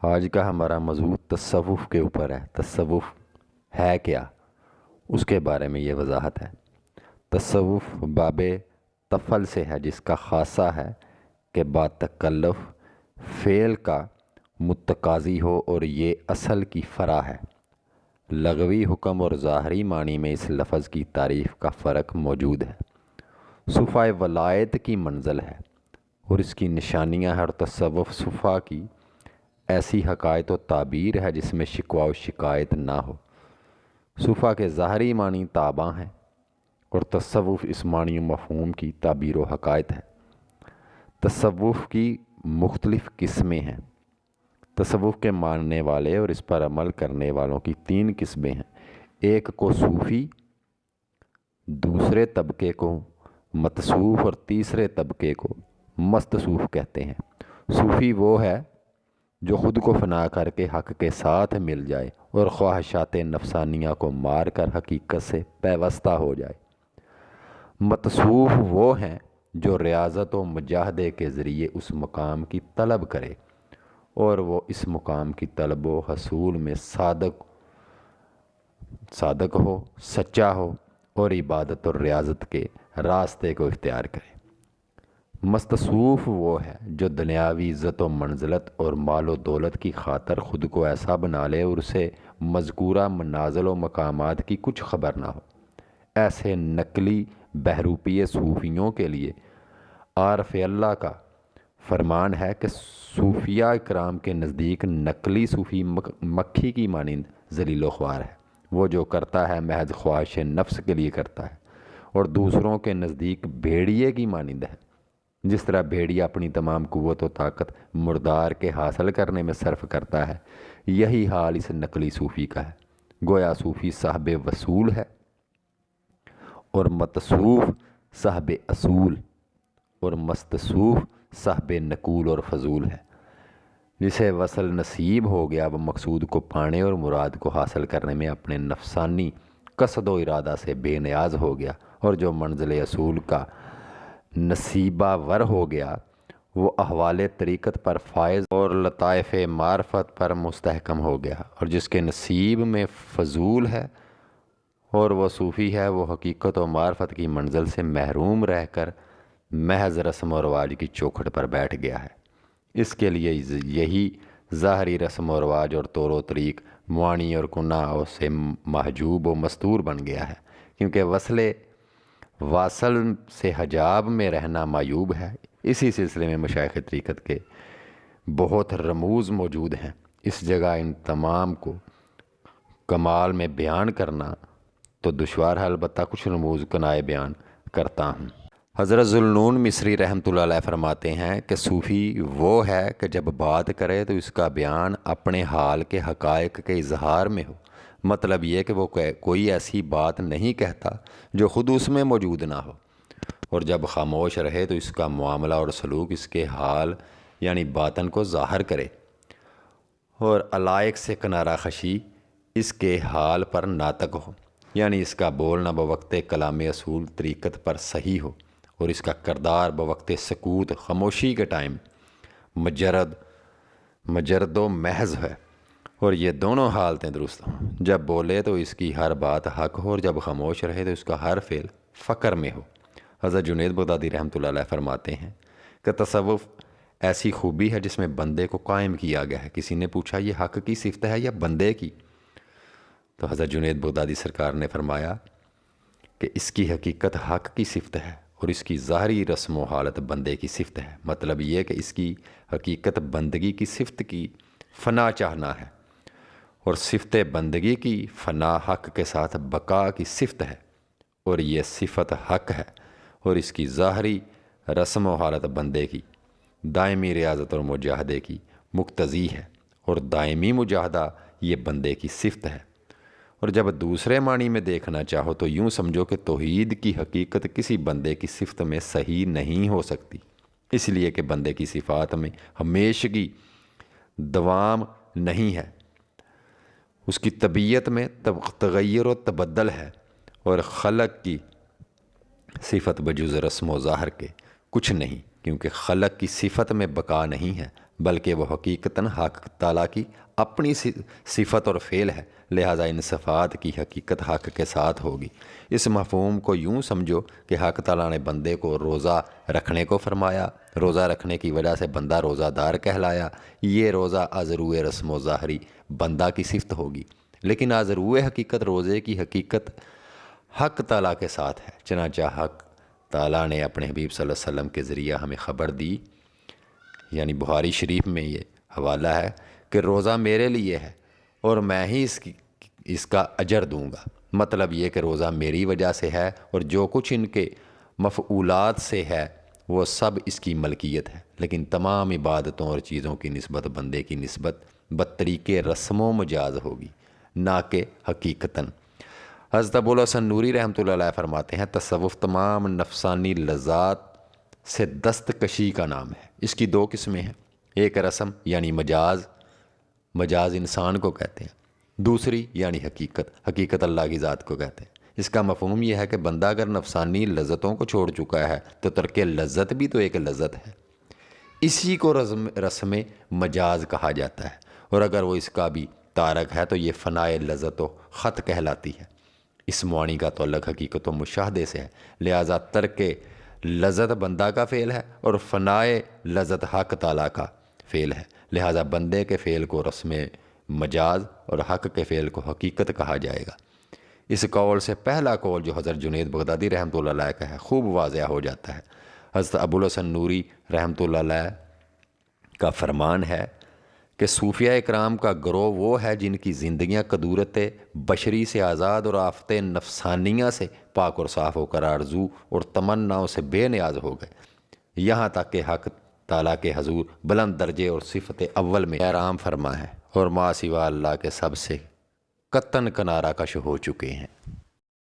آج کا ہمارا موضوع تصوف کے اوپر ہے۔ تصوف ہے کیا، اس کے بارے میں یہ وضاحت ہے۔ تصوف باب تفل سے ہے، جس کا خاصہ ہے کہ با تکلف فعل کا متقاضی ہو، اور یہ اصل کی فرع ہے۔ لغوی حکم اور ظاہری معنی میں اس لفظ کی تعریف کا فرق موجود ہے۔ صفائے ولایت کی منزل ہے اور اس کی نشانیاں ہیں، اور تصوف صفا کی ایسی حقائق و تعبیر ہے جس میں شکوہ و شکایت نہ ہو۔ صفا کے ظاہری معنی تابع ہیں، اور تصوف اس معنی و مفہوم کی تعبیر و حقائق ہے۔ تصوف کی مختلف قسمیں ہیں۔ تصوف کے ماننے والے اور اس پر عمل کرنے والوں کی 3 قسمیں ہیں۔ ایک کو صوفی، دوسرے طبقے کو متصوف، اور تیسرے طبقے کو مستصوف کہتے ہیں۔ صوفی وہ ہے جو خود کو فنا کر کے حق کے ساتھ مل جائے اور خواہشات نفسانیہ کو مار کر حقیقت سے پیوستہ ہو جائے۔ متصوف وہ ہیں جو ریاضت و مجاہدے کے ذریعے اس مقام کی طلب کرے، اور وہ اس مقام کی طلب و حصول میں صادق ہو، سچا ہو، اور عبادت اور ریاضت کے راستے کو اختیار کرے۔ مستصوف وہ ہے جو دنیاوی عزت و منزلت اور مال و دولت کی خاطر خود کو ایسا بنا لے اور اسے مذکورہ منازل و مقامات کی کچھ خبر نہ ہو۔ ایسے نقلی بہروپی صوفیوں کے لیے عارف اللہ کا فرمان ہے کہ صوفیاء کرام کے نزدیک نقلی صوفی مکھی کی مانند ذلیل و خوار ہے۔ وہ جو کرتا ہے محض خواہش نفس کے لیے کرتا ہے، اور دوسروں کے نزدیک بھیڑیے کی مانند ہے۔ جس طرح بھیڑیا اپنی تمام قوت و طاقت مردار کے حاصل کرنے میں صرف کرتا ہے، یہی حال اس نقلی صوفی کا ہے۔ گویا صوفی صاحب وصول ہے اور متصوف صاحب اصول، اور مستصوف صاحب نقول اور فضول ہے۔ جسے وصل نصیب ہو گیا، وہ مقصود کو پانے اور مراد کو حاصل کرنے میں اپنے نفسانی قصد و ارادہ سے بے نیاز ہو گیا، اور جو منزل اصول کا نصیبہ ور ہو گیا، وہ احوال طریقت پر فائز اور لطائف معرفت پر مستحکم ہو گیا۔ اور جس کے نصیب میں فضول ہے اور وہ صوفی ہے، وہ حقیقت و معرفت کی منزل سے محروم رہ کر محض رسم و رواج کی چوکھٹ پر بیٹھ گیا ہے۔ اس کے لیے یہی ظاہری رسم و رواج اور طور و طریق معانی اور گناہوں سے محجوب و مستور بن گیا ہے، کیونکہ واصل سے حجاب میں رہنا معیوب ہے۔ اسی سلسلے میں مشائخ طریقت کے بہت رموز موجود ہیں۔ اس جگہ ان تمام کو کمال میں بیان کرنا تو دشوار ہے، البتہ کچھ رموز کنائے بیان کرتا ہوں۔ حضرت ذوالنون مصری رحمۃ اللہ علیہ فرماتے ہیں کہ صوفی وہ ہے کہ جب بات کرے تو اس کا بیان اپنے حال کے حقائق کے اظہار میں ہو۔ مطلب یہ کہ وہ کوئی ایسی بات نہیں کہتا جو خود اس میں موجود نہ ہو، اور جب خاموش رہے تو اس کا معاملہ اور سلوک اس کے حال یعنی باطن کو ظاہر کرے، اور علائق سے کنارہ خشی اس کے حال پر ناطق ہو، یعنی اس کا بولنا بوقت کلام اصول طریقت پر صحیح ہو، اور اس کا کردار بوقت سکوت خاموشی کے ٹائم مجرد و محض ہے، اور یہ دونوں حالتیں درست ہوں۔ جب بولے تو اس کی ہر بات حق ہو، اور جب خاموش رہے تو اس کا ہر فعل فقر میں ہو۔ حضرت جنید بغدادی رحمۃ اللہ علیہ فرماتے ہیں کہ تصوف ایسی خوبی ہے جس میں بندے کو قائم کیا گیا ہے۔ کسی نے پوچھا یہ حق کی صفت ہے یا بندے کی؟ تو حضرت جنید بغدادی سرکار نے فرمایا کہ اس کی حقیقت حق کی صفت ہے، اور اس کی ظاہری رسم و حالت بندے کی صفت ہے۔ مطلب یہ کہ اس کی حقیقت بندگی کی صفت کی فنا چاہنا ہے، اور صفت بندگی کی فنا حق کے ساتھ بقا کی صفت ہے، اور یہ صفت حق ہے، اور اس کی ظاہری رسم و حالت بندے کی دائمی ریاضت اور مجاہدے کی مقتضی ہے، اور دائمی مجاہدہ یہ بندے کی صفت ہے۔ اور جب دوسرے معنی میں دیکھنا چاہو تو یوں سمجھو کہ توحید کی حقیقت کسی بندے کی صفت میں صحیح نہیں ہو سکتی، اس لیے کہ بندے کی صفات میں ہمیشگی دوام نہیں ہے، اس کی طبیعت میں تغیر و تبدل ہے، اور خلق کی صفت بجز رسم و ظاہر کے کچھ نہیں، کیونکہ خلق کی صفت میں بقا نہیں ہے بلکہ وہ حقیقتاً حق تعالیٰ کی اپنی صفت اور فعل ہے، لہٰذا ان صفات کی حقیقت حق کے ساتھ ہوگی۔ اس مفہوم کو یوں سمجھو کہ حق تعالیٰ نے بندے کو روزہ رکھنے کو فرمایا، روزہ رکھنے کی وجہ سے بندہ روزہ دار کہلایا۔ یہ روزہ از روئے رسم و ظاہری بندہ کی صفت ہوگی، لیکن از روئے حقیقت روزے کی حقیقت حق تعالیٰ کے ساتھ ہے۔ چنانچہ حق تعالیٰ نے اپنے حبیب صلی اللہ علیہ وسلم کے ذریعہ ہمیں خبر دی، یعنی بخاری شریف میں یہ حوالہ ہے کہ روزہ میرے لیے ہے اور میں ہی اس کا اجر دوں گا۔ مطلب یہ کہ روزہ میری وجہ سے ہے اور جو کچھ ان کے مفعولات سے ہے وہ سب اس کی ملکیت ہے، لیکن تمام عبادتوں اور چیزوں کی نسبت بندے کی نسبت بطریقے رسم و مجاز ہوگی، نہ کہ حقیقتاً۔ حضرت ابوالحسن نوری رحمۃ اللہ علیہ فرماتے ہیں تصوف تمام نفسانی لذات سے دستکشی کا نام ہے۔ اس کی دو قسمیں ہیں، ایک رسم یعنی مجاز انسان کو کہتے ہیں، دوسری یعنی حقیقت اللہ کی ذات کو کہتے ہیں۔ اس کا مفہوم یہ ہے کہ بندہ اگر نفسانی لذتوں کو چھوڑ چکا ہے تو ترک لذت بھی تو ایک لذت ہے، اسی کو رسم مجاز کہا جاتا ہے، اور اگر وہ اس کا بھی تارک ہے تو یہ فنائے لذت و خط کہلاتی ہے۔ اس معنی کا تعلق حقیقت و مشاہدے سے ہے، لہٰذا ترک لذت بندہ کا فعل ہے اور فنائے لذت حق تعالیٰ کا فعل ہے، لہٰذا بندے کے فعل کو رسم مجاز اور حق کے فعل کو حقیقت کہا جائے گا۔ اس قول سے پہلا قول جو حضرت جنید بغدادی رحمۃ اللہ علیہ کا ہے خوب واضح ہو جاتا ہے۔ حضرت ابوالحسن نوری رحمۃ اللہ علیہ کا فرمان ہے کہ صوفیہ اکرام کا گروہ وہ ہے جن کی زندگیاں قدورت بشری سے آزاد اور آفت نفسانیہ سے پاک اور صاف ہو کر آرزو اور تمناؤں سے بے نیاز ہو گئے، یہاں تک کہ حق تعالیٰ کے حضور بلند درجے اور صفت اول میں احرام فرما ہے اور ما سوا اللہ کے سب سے قطعاً کنارہ کش ہو چکے ہیں۔